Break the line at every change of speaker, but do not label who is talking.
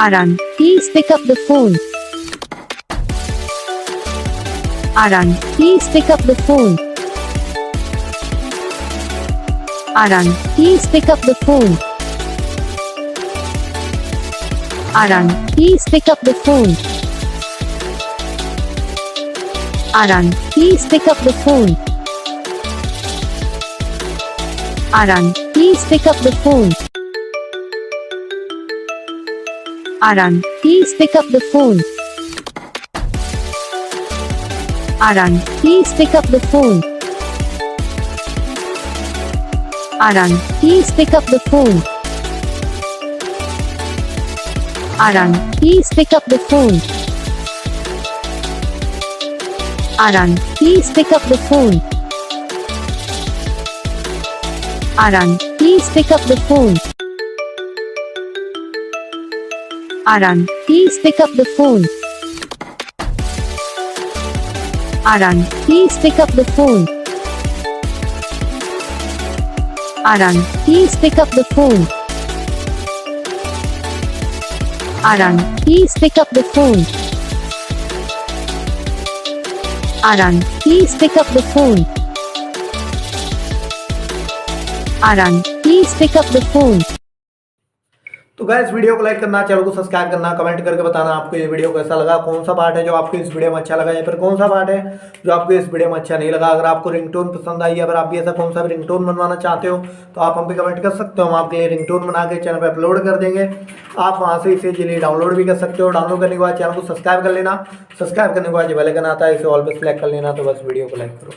Arun, please pick up the phone. Arun, please pick up the phone. Arun, please pick up the phone. Arun, please pick up the phone. Arun, please pick up the phone. Arun, please pick up the phone. Arun, please pick up the phone. Arun, please pick up the phone. Arun, please pick up the phone. Arun, please pick up the phone. Arun, please pick up the phone. Arun, please pick up the phone. Arun, please pick up the phone. Arun, please pick up the phone. Arun, please pick up the phone. Arun, please pick up the phone. Arun, please pick up the phone. Arun, please pick up the phone.
तो guys video को like करना, channel को subscribe करना, comment करके बताना आपको ये video कैसा लगा, कौन सा पार्ट है जो आपको इस वीडियो में अच्छा लगा या फिर कौन सा पार्ट है जो आपको इस वीडियो में अच्छा नहीं लगा। अगर आपको रिंगटोन पसंद आई, अगर आप भी ऐसा कौन सा भी रिंगटोन बनवाना चाहते हो तो आप हम पे कमेंट कर सकते हो। हम आपके लिए रिंगटोन बना के चैनल पर अपलोड कर देंगे। आप वहाँ से इसे इजीली डाउनलोड भी कर सकते हो। डाउनलोड करने के बाद चैनल को सब्सक्राइब कर लेना। सब्सक्राइब करने के बाद जो बेल आइकन आता है इसे ऑल पे सेलेक्ट कर लेना। तो बस वीडियो को लाइक करो।